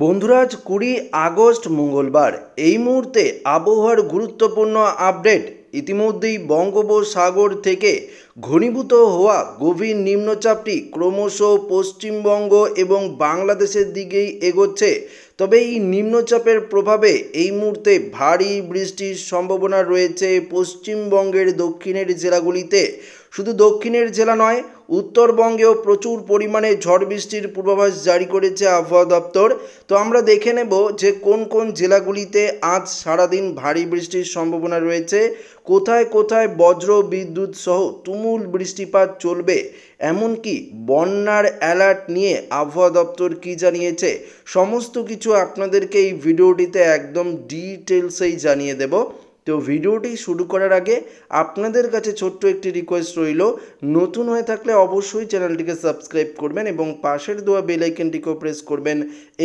বন্ধুরা, আজ 20 আগস্ট মঙ্গলবার। এই মুহূর্তে আবহাওয়ার গুরুত্বপূর্ণ আপডেট। ইতিমধ্যেই বঙ্গোপসাগর থেকে ঘনীভূত হওয়া গভীর নিম্নচাপটি ক্রমশ পশ্চিমবঙ্গ এবং বাংলাদেশের দিকেই এগোচ্ছে। তবে এই নিম্নচাপের প্রভাবে এই মুহূর্তে ভারী বৃষ্টির সম্ভাবনা রয়েছে পশ্চিমবঙ্গের দক্ষিণের জেলাগুলিতে। শুধু দক্ষিণের জেলা নয়, উত্তরবঙ্গেও প্রচুর পরিমাণে ঝড় বৃষ্টির পূর্বাভাস জারি করেছে আবহাওয়া দপ্তর। তো আমরা দেখে নেব যে কোন কোন জেলাগুলিতে আজ সারাদিন ভারী বৃষ্টির সম্ভাবনা রয়েছে, কোথায় কোথায় বজ্র বিদ্যুৎ সহ তুমুল বৃষ্টিপাত চলবে, এমনকি বন্যার অ্যালার্ট নিয়ে আবহাওয়া দপ্তর কী জানিয়েছে, সমস্ত কিছু আপনাদেরকে এই ভিডিওটিতে একদম ডিটেলসেই জানিয়ে দেব। তো ভিডিওটি শুরু করার আগে আপনাদের কাছে ছোট্ট একটি রিকোয়েস্ট রইল, নতুন হয়ে থাকলে অবশ্যই চ্যানেলটিকে সাবস্ক্রাইব করবেন এবং পাশের দেওয়া বেল আইকনটিকেও প্রেস করবেন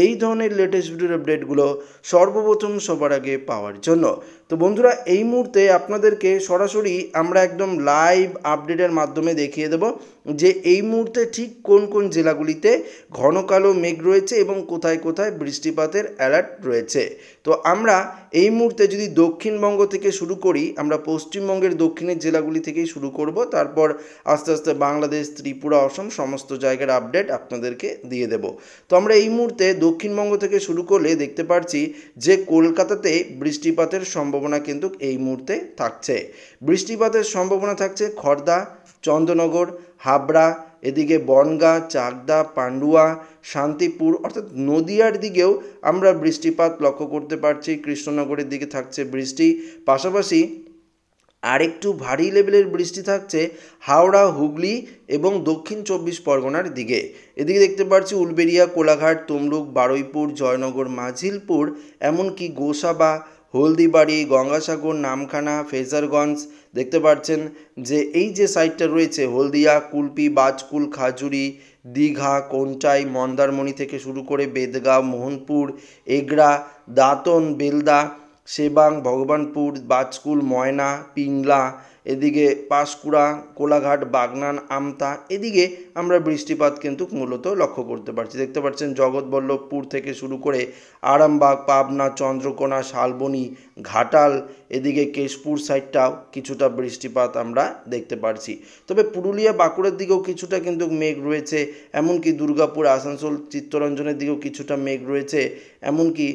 এই ধরনের লেটেস্ট ভিডিওর আপডেটগুলো সর্বপ্রথম সবার আগে পাওয়ার জন্য। তো বন্ধুরা, এই মুহূর্তে আপনাদেরকে সরাসরি আমরা একদম লাইভ আপডেটের মাধ্যমে দেখিয়ে দেব যে এই মুহূর্তে ঠিক কোন কোন জেলাগুলিতে ঘন কালো মেঘ রয়েছে এবং কোথায় কোথায় বৃষ্টিপাতের অ্যালার্ট রয়েছে। তো আমরা এই মুহূর্তে যদি দক্ষিণবঙ্গ থেকে শুরু করি, আমরা পশ্চিমবঙ্গের দক্ষিণের জেলাগুলি থেকেই শুরু করব, তারপর আস্তে আস্তে বাংলাদেশ, ত্রিপুরা, অসম সমস্ত জায়গার আপডেট আপনাদেরকে দিয়ে দেব। তো আমরা এই মুহূর্তে দক্ষিণবঙ্গ থেকে শুরু করলে দেখতে পাচ্ছি যে কলকাতাতে বৃষ্টিপাতের সম্ভাবনা কিন্তু এই মুহূর্তে থাকছে। বৃষ্টিপাতের সম্ভাবনা থাকছে খড়দা, চন্দননগর, হাবড়া, এদিকে বনগাঁ, চাকদা, পান্ডুয়া, শান্তিপুর অর্থাৎ নদিয়ার দিকেও আমরা বৃষ্টিপাত লক্ষ্য করতে পারছি। কৃষ্ণনগরের দিকে থাকছে বৃষ্টি, পাশাপাশি আরেকটু ভারী লেভেলের বৃষ্টি থাকছে হাওড়া, হুগলি এবং দক্ষিণ 24 পরগনার দিকে। এদিকে দেখতে পাচ্ছি উলবেড়িয়া, কোলাঘাট, তমলুক, বারুইপুর, জয়নগর, মাঝিলপুর, এমনকি গোসাবা, হলদিবাড়ি, গঙ্গাসাগর, নামখানা, ফেজারগঞ্জ। দেখতে পাচ্ছেন যে এই যে সাইডটা রয়েছে হলদিয়া, কুলপি, বাজকুল, খাজুরি, দীঘা, কোন্টাই, মন্দারমণি থেকে শুরু করে বেদগাঁও, মোহনপুর, এগরা, দাঁতন, বেলদা, সেবাং, ভগবানপুর, বাজকুল, ময়না, পিংলা, এদিকে পাঁশকুড়া, কোলাঘাট, বাগনান, আমতা, এদিকে আমরা বৃষ্টিপাত কিন্তু মূলত লক্ষ্য করতে পারছি। দেখতে পাচ্ছেন জগৎবল্লভপুর থেকে শুরু করে আরামবাগ, পাবনা, চন্দ্রকোনা, শালবনী, ঘাটাল, এদিকে কেশপুর সাইডটাও কিছুটা বৃষ্টিপাত আমরা দেখতে পারছি। তবে পুরুলিয়া, বাঁকুড়ার দিকেও কিছুটা কিন্তু মেঘ রয়েছে, এমনকি দুর্গাপুর, আসানসোল, চিত্তরঞ্জনের দিকেও কিছুটা মেঘ রয়েছে, এমনকি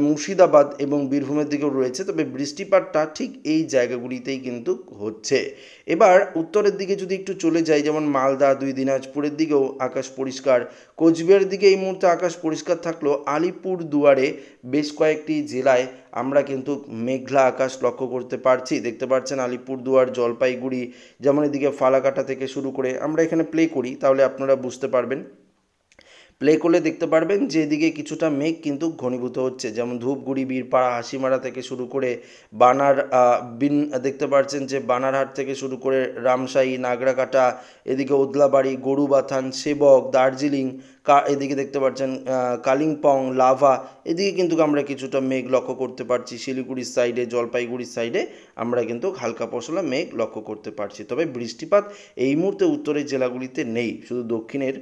মুর্শিদাবাদ এবং বীরভূমের দিকেও রয়েছে। তবে বৃষ্টিপাতটা ঠিক এই জায়গাগুলিতেই কিন্তু হচ্ছে। এবার উত্তরের দিকে যদি একটু চলে যাই, যেমন মালদা, দিনাজপুরের দিকেও আকাশ পরিষ্কার, কোচবিহারের দিকে এই মুহূর্তে আকাশ পরিষ্কার থাকলেও আলিপুর দুয়ারে বেশ কয়েকটি জেলায় আমরা কিন্তু মেঘলা আকাশ লক্ষ্য করতে পারছি। দেখতে পাচ্ছেন আলিপুরদুয়ার, জলপাইগুড়ি, যেমন এদিকে ফালাকাটা থেকে শুরু করে, আমরা এখানে প্লে করি তাহলে আপনারা বুঝতে পারবেন। প্লে করলে দেখতে পারবেন যে এদিকে কিছুটা মেঘ কিন্তু ঘনীভূত হচ্ছে, যেমন ধূপগুড়ি, বীরপাড়া, হাসিমারা থেকে শুরু করে বানার দেখতে পাচ্ছেন যে বানারহাট থেকে শুরু করে রামশাহী, নাগরাকাটা, এদিকে ওদলাবাড়ি, গরুবাথান, সেবক, দার্জিলিং, এদিকে দেখতে পাচ্ছেন কালিম্পং, লাভা, এদিকে কিন্তু আমরা কিছুটা মেঘ লক্ষ্য করতে পারছি। শিলিগুড়ির সাইডে, জলপাইগুড়ির সাইডে আমরা কিন্তু হালকা পশলা মেঘ লক্ষ্য করতে পারছি। তবে বৃষ্টিপাত এই মুহূর্তে উত্তরের জেলাগুলিতে নেই, শুধু দক্ষিণের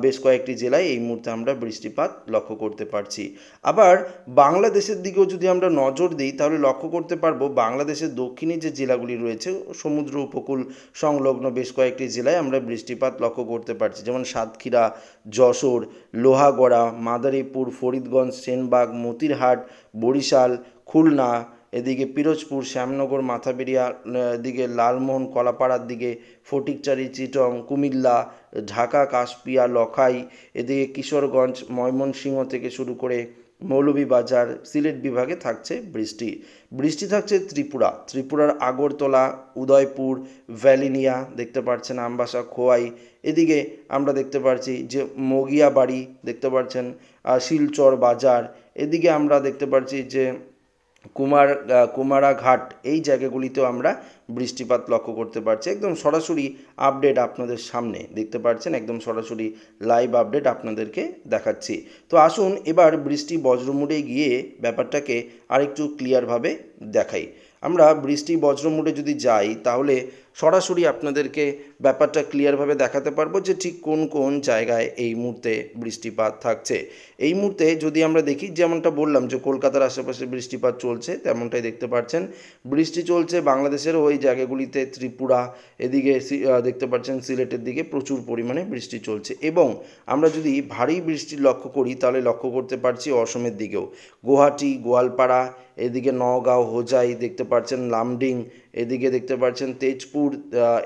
বেশ কয়েকটি জেলায় এই মুহূর্তে আমরা বৃষ্টিপাত লক্ষ্য করতে পারছি। আবার বাংলাদেশের দিকেও যদি আমরা নজর দিই তাহলে লক্ষ্য করতে পারবো বাংলাদেশের দক্ষিণে যে জেলাগুলি রয়েছে সমুদ্র উপকূল সংলগ্ন বেশ কয়েকটি জেলায় আমরা বৃষ্টিপাত লক্ষ্য করতে পারছি, যেমন সাতক্ষীরা, যশোর, লোহাগড়া, মাদারীপুর, ফরিদগঞ্জ, সেনবাগ, মতিরহাট, বরিশাল, খুলনা, এদিকে পিরোজপুর, শ্যামনগর, মাথাবেড়িয়া, এদিকে লালমোহন, কলাপাড়ার দিকে ফটিকচারি, চিটং, কুমিল্লা, ঢাকা, কাশপিয়া, লখাই, এদিকে কিশোরগঞ্জ, ময়মনসিংহ থেকে শুরু করে মৌলভীবাজার, সিলেট বিভাগে থাকছে বৃষ্টি থাকছে ত্রিপুরার আগরতলা, উদয়পুর, ভ্যালিনিয়া, দেখতে পাচ্ছেন আমবাসা, খোয়াই, এদিকে আমরা দেখতে পাচ্ছি যে মগিয়াবাড়ি, দেখতে পাচ্ছেন শিলচর বাজার, এদিকে আমরা দেখতে পাচ্ছি যে কুমারাঘাট, এই জায়গাগুলিতেও আমরা বৃষ্টিপাত লক্ষ্য করতে পারছি। একদম সরাসরি আপডেট আপনাদের সামনে দেখতে পাচ্ছেন, একদম সরাসরি লাইভ আপডেট আপনাদেরকে দেখাচ্ছি। তো আসুন এবার বৃষ্টি বজ্রমুডে গিয়ে ব্যাপারটাকে আরেকটু ক্লিয়ারভাবে দেখাই। আমরা বৃষ্টি বজ্রমুডে যদি যাই তাহলে সরাসরি আপনাদেরকে ব্যাপারটা ক্লিয়ারভাবে দেখাতে পারবো যে ঠিক কোন কোন জায়গায় এই মুহূর্তে বৃষ্টিপাত থাকছে। এই মুহূর্তে যদি আমরা দেখি, যেমনটা বললাম যে কলকাতার আশেপাশে বৃষ্টিপাত চলছে, তেমনটাই দেখতে পাচ্ছেন বৃষ্টি চলছে বাংলাদেশের ওই জায়গাগুলিতে, ত্রিপুরা, এদিকে দেখতে পাচ্ছেন সিলেটের দিকে প্রচুর পরিমাণে বৃষ্টি চলছে। এবং আমরা যদি ভারী বৃষ্টি লক্ষ্য করি তাহলে লক্ষ্য করতে পারছি অসমের দিকেও, গুয়াহাটি, গোয়ালপাড়া, এদিকে নওগাঁও, হোজাই দেখতে পাচ্ছেন, লামডিং, এদিকে দেখতে পাচ্ছেন তেজপুর,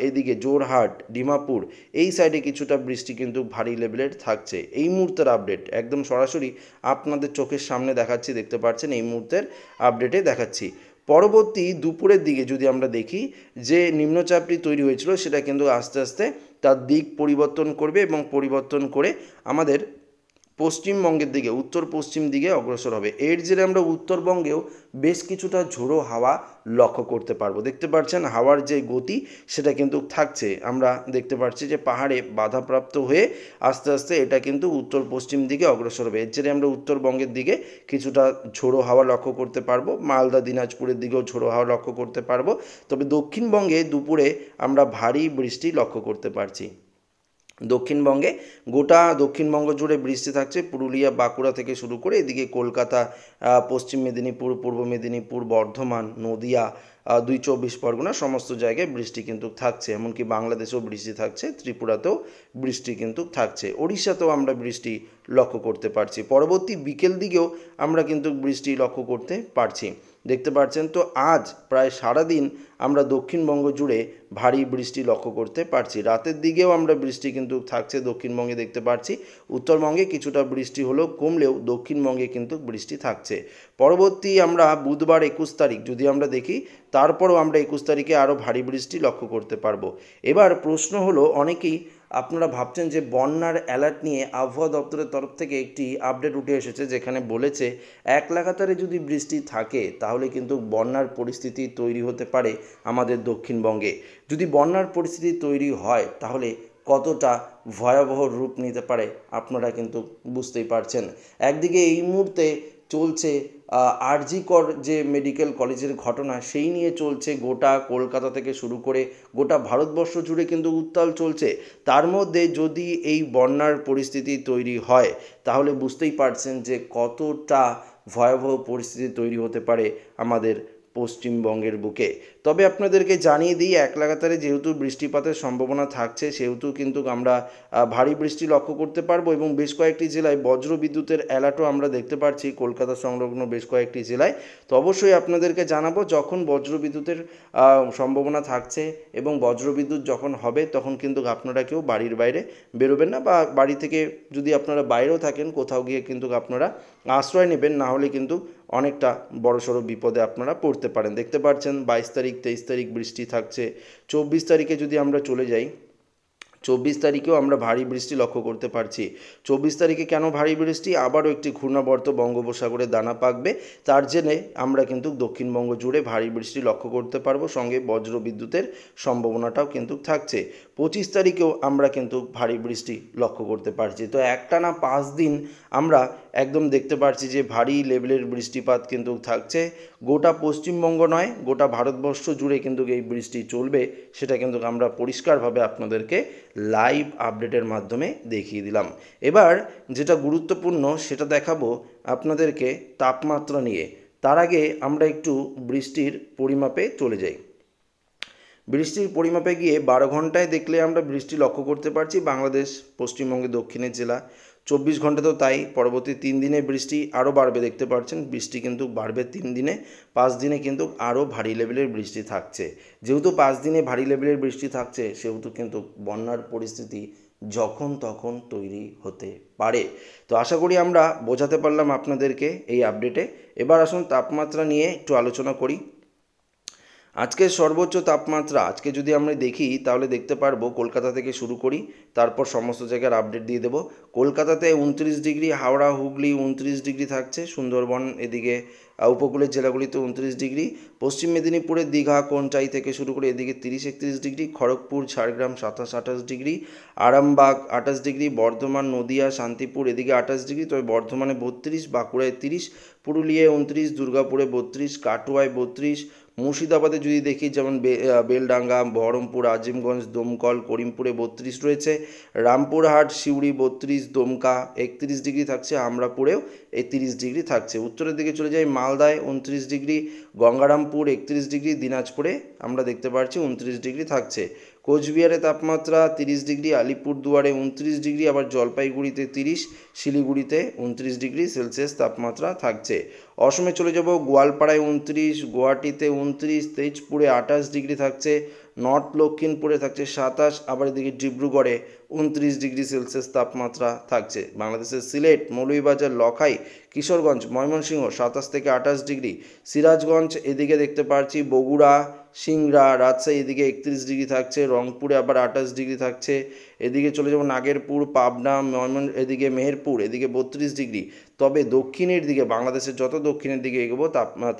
এদিকে জোরহাট, ডিমাপুর, এই সাইডে কিছুটা বৃষ্টি কিন্তু ভারী লেভেলের থাকছে। এই মুহূর্তের আপডেট একদম সরাসরি আপনাদের চোখের সামনে দেখাচ্ছি, দেখতে পাচ্ছেন এই মুহূর্তের আপডেটে দেখাচ্ছি। পরবর্তী দুপুরের দিকে যদি আমরা দেখি যে নিম্নচাপটি তৈরি হয়েছিল সেটা কিন্তু আস্তে আস্তে তার দিক পরিবর্তন করবে এবং পরিবর্তন করে আমাদের পশ্চিমবঙ্গের দিকে, উত্তর পশ্চিম দিকে অগ্রসর হবে। এর জেরে আমরা উত্তরবঙ্গেও বেশ কিছুটা ঝোড়ো হাওয়া লক্ষ্য করতে পারবো। দেখতে পাচ্ছেন হাওয়ার যে গতি সেটা কিন্তু থাকছে, আমরা দেখতে পাচ্ছি যে পাহাড়ে বাধাপ্রাপ্ত হয়ে আস্তে আস্তে এটা কিন্তু উত্তর পশ্চিম দিকে অগ্রসর হবে। এর জেরে আমরা উত্তরবঙ্গের দিকে কিছুটা ঝোড়ো হাওয়া লক্ষ্য করতে পারবো, মালদা, দিনাজপুরের দিকেও ঝোড়ো হাওয়া লক্ষ্য করতে পারবো। তবে দক্ষিণবঙ্গে দুপুরে আমরা ভারী বৃষ্টি লক্ষ্য করতে পারছি। দক্ষিণবঙ্গে গোটা দক্ষিণবঙ্গ জুড়ে বৃষ্টি থাকছে, পুরুলিয়া, বাঁকুড়া থেকে শুরু করে এদিকে কলকাতা, পশ্চিম মেদিনীপুর, পূর্ব মেদিনীপুর, বর্ধমান, নদিয়া, 2 চব্বিশ পরগনা, সমস্ত জায়গায় বৃষ্টি কিন্তু থাকছে। এমনকি বাংলাদেশেও বৃষ্টি থাকছে, ত্রিপুরাতেও বৃষ্টি কিন্তু থাকছে, ওড়িশাতেও আমরা বৃষ্টি লক্ষ্য করতে পারছি। পরবর্তী বিকেল দিকেও আমরা কিন্তু বৃষ্টি লক্ষ্য করতে পারছি, দেখতে পাচ্ছেন। তো আজ প্রায় সারাদিন আমরা দক্ষিণবঙ্গ জুড়ে ভারী বৃষ্টি লক্ষ্য করতে পারছি। রাতের দিকেও আমরা বৃষ্টি কিন্তু থাকছে দক্ষিণবঙ্গে, দেখতে পাচ্ছি। উত্তরবঙ্গে কিছুটা বৃষ্টি হলেও কমলেও দক্ষিণবঙ্গে কিন্তু বৃষ্টি থাকছে। পরবর্তী আমরা বুধবার 21 তারিখ যদি আমরা দেখি, তারপরও আমরা 21 তারিখে আরও ভারী বৃষ্টি লক্ষ্য করতে পারবো। এবার প্রশ্ন হলো, অনেকেই আপনারা ভাবছেন যে বন্যার অ্যালার্ট নিয়ে আবহাওয়া দপ্তরের তরফ থেকে একটি আপডেট উঠে এসেছে, যেখানে বলেছে এক লাগাতারে যদি বৃষ্টি থাকে তাহলে কিন্তু বন্যার পরিস্থিতি তৈরি হতে পারে আমাদের দক্ষিণবঙ্গে। যদি বন্যার পরিস্থিতি তৈরি হয় তাহলে কতটা ভয়াবহ রূপ নিতে পারে আপনারা কিন্তু বুঝতেই পারছেন। একদিকে এই মুহূর্তে চলছে আরজি কর যে মেডিকেল কলেজের ঘটনা, সেই নিয়ে চলছে গোটা কলকাতা থেকে শুরু করে গোটা ভারতবর্ষ জুড়ে কিন্তু উত্তাল চলছে। তার মধ্যে যদি এই বন্যার পরিস্থিতি তৈরি হয় তাহলে বুঝতেই পারছেন যে কতটা ভয়াবহ পরিস্থিতি তৈরি হতে পারে আমাদের পশ্চিমবঙ্গের বুকে। তবে আপনাদেরকে জানিয়ে দিই, এক লাগাতারে যেহেতু বৃষ্টিপাতের সম্ভাবনা থাকছে সেহেতু কিন্তু আমরা ভারী বৃষ্টি লক্ষ্য করতে পারবো এবং বেশ কয়েকটি জেলায় বজ্র বিদ্যুতের অ্যালার্টও আমরা দেখতে পাচ্ছি কলকাতা সংলগ্ন বেশ কয়েকটি জেলায়। তো অবশ্যই আপনাদেরকে জানাবো যখন বজ্র বিদ্যুতের সম্ভাবনা থাকছে এবং বজ্র বিদ্যুৎ যখন হবে তখন কিন্তু আপনারা কেউ বাড়ির বাইরে বেরোবেন না, বা বাড়ি থেকে যদি আপনারা বাইরেও থাকেন কোথাও গিয়ে কিন্তু আপনারা আশ্রয় নেবেন, না হলে কিন্তু অনেকটা বড়সড় বিপদে আপনারা পড়তে পারেন। দেখতে পাচ্ছেন 22 তারিখ, 23 তারিখ বৃষ্টি থাকছে। 24 তারিখে যদি আমরা চলে যাই, 24 তারিখেও আমরা ভারী বৃষ্টি লক্ষ্য করতে পারছি। 24 তারিখে কেন ভারী বৃষ্টি? আবারও একটি ঘূর্ণাবর্ত বঙ্গোপসাগরে দানা পাকবে, তার জেনে আমরা কিন্তু দক্ষিণবঙ্গ জুড়ে ভারী বৃষ্টি লক্ষ্য করতে পারবো, সঙ্গে বজ্র বিদ্যুতের সম্ভাবনাটাও কিন্তু থাকছে। 25 তারিখেও আমরা কিন্তু ভারী বৃষ্টি লক্ষ্য করতে পারছি। তো একটানা 5 দিন আমরা একদম দেখতে পাচ্ছি যে ভারী লেভেলের বৃষ্টিপাত কিন্তু থাকছে। গোটা পশ্চিমবঙ্গ নয়, গোটা ভারতবর্ষ জুড়ে কিন্তু এই বৃষ্টি চলবে, সেটা কিন্তু আমরা পরিষ্কারভাবে আপনাদেরকে লাইভ আপডেটের মাধ্যমে দেখিয়ে দিলাম। এবার যেটা গুরুত্বপূর্ণ সেটা দেখাবো আপনাদেরকে তাপমাত্রা নিয়ে। তার আগে আমরা একটু বৃষ্টির পরিমাপে চলে যাই। বৃষ্টির পরিমাপে গিয়ে 12 ঘন্টায় দেখলে আমরা বৃষ্টি লক্ষ্য করতে পারছি বাংলাদেশ, পশ্চিমবঙ্গের দক্ষিণের জেলা। 24 ঘন্টাতেও তাই। পরবর্তী 3 দিনে বৃষ্টি আরও বাড়বে, দেখতে পাচ্ছেন বৃষ্টি কিন্তু বাড়বে 3 দিনে। 5 দিনে কিন্তু আরও ভারী লেভেলের বৃষ্টি থাকছে। যেহেতু 5 দিনে ভারী লেভেলের বৃষ্টি থাকছে সেহেতু কিন্তু বন্যার পরিস্থিতি যখন তখন তৈরি হতে পারে। তো আশা করি আমরা বোঝাতে পারলাম আপনাদেরকে এই আপডেটে। এবার আসুন তাপমাত্রা নিয়ে একটু আলোচনা করি। আজকের সর্বোচ্চ তাপমাত্রা আজকে যদি আমরা দেখি তাহলে দেখতে পারবো, কলকাতা থেকে শুরু করি, তারপর সমস্ত জায়গার আপডেট দিয়ে দেবো। কলকাতাতে 29 ডিগ্রি, হাওড়া, হুগলি 29 ডিগ্রি থাকছে, সুন্দরবন এদিকে উপকূলের জেলাগুলিতে 29 ডিগ্রি, পশ্চিম মেদিনীপুরের দীঘা, কোনটাই থেকে শুরু করে এদিকে 30-31 degree, Kharagpur, Jhargram 27-28 degree, Arambagh 28 degree, Bardhaman, Nadia, Shantipur এদিকে 28 ডিগ্রি, তবে বর্ধমানে 32, বাঁকুড়ায় 30, পুরুলিয়ায় 29, দুর্গাপুরে 32, কাটোয়ায় 32, মুর্শিদাবাদে যদি দেখি যেমন বেলডাঙ্গা, বহরমপুর, আজিমগঞ্জ, দমকল, করিমপুরে 32 রয়েছে, রামপুরহাট, সিউড়ি 32, দমকা 31 ডিগ্রি থাকছে, আমরাপুরেও 31 ডিগ্রি থাকছে। উত্তরের দিকে চলে যাই, মালদায় 29 ডিগ্রি, গঙ্গারামপুর 31 ডিগ্রি, দিনাজপুরে আমরা দেখতে পাচ্ছি 29 ডিগ্রি থাকছে। কোচবিহারে তাপমাত্রা 30 ডিগ্রি, আলিপুরদুয়ারে 29 ডিগ্রি, আবার জলপাইগুড়িতে 30, শিলিগুড়িতে 29 ডিগ্রি সেলসিয়াস তাপমাত্রা থাকছে। অসমে চলে যাব, গোয়ালপাড়ায় 29, গুয়াহাটিতে 29, তেজপুরে 28 ডিগ্রি থাকছে, নর্থ লক্ষিমপুরে থাকছে 27, আবার এদিকে ডিব্রুগড়ে 29 ডিগ্রি সেলসিয়াস তাপমাত্রা থাকছে। বাংলাদেশের সিলেট, মৌলভীবাজার, লখাই, কিশোরগঞ্জ, ময়মনসিংহ 27 থেকে 28 ডিগ্রি, সিরাজগঞ্জ এদিকে দেখতে পাচ্ছি, বগুড়া, সিংড়া, রাজশাহী এদিকে 31 ডিগ্রি থাকছে, রংপুরে আবার 28 ডিগ্রি থাকছে। এদিকে চলে যাব নাগেরপুর, পাবনা, এদিকে মেহেরপুর এদিকে 32 ডিগ্রি। তবে দক্ষিণের দিকে, বাংলাদেশের যত দক্ষিণের দিকে এগোবো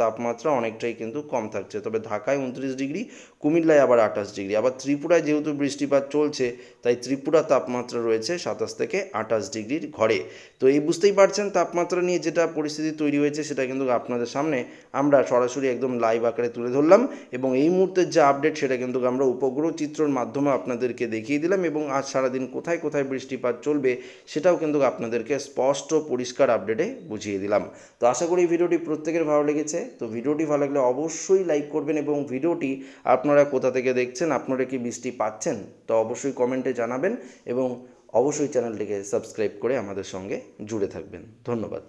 তাপমাত্রা অনেকটাই কিন্তু কম থাকছে। তবে ঢাকায় 29 ডিগ্রি, কুমিল্লায় আবার 28 ডিগ্রি। আবার ত্রিপুরায় যেহেতু বৃষ্টিপাত চলছে, তাই ত্রিপুরা তাপমাত্রা রয়েছে 27 থেকে 28 ডিগ্রির ঘরে। তো এই বুঝতেই পারছেন তাপমাত্রা নিয়ে যেটা পরিস্থিতি তৈরি হয়েছে, সেটা কিন্তু আপনাদের সামনে আমরা সরাসরি একদম লাইভ আকারে তুলে ধরলাম, এবং এই মুহূর্তের যে আপডেট সেটা কিন্তু আমরা উপগ্রহ চিত্রর মাধ্যমে আপনাদেরকে দেখিয়ে দিলাম, এবং আজ সারাদিন কোথায় কোথায় বৃষ্টিপাত চলবে সেটাও কিন্তু আপনাদেরকে স্পষ্ট পরিষ্কার আপডেটে বুঝিয়ে দিলাম। তো আশা করি ভিডিওটি প্রত্যেকের ভালো লেগেছে। তো ভিডিওটি ভালো লাগলে অবশ্যই লাইক করবেন, এবং ভিডিওটি আপনারা কোথা থেকে দেখছেন, আপনারা কি বৃষ্টি পাচ্ছেন, তো অবশ্যই কমেন্টে জানাবেন, এবং অবশ্যই চ্যানেলটিকে সাবস্ক্রাইব করে আমাদের সঙ্গে জুড়ে থাকবেন। ধন্যবাদ।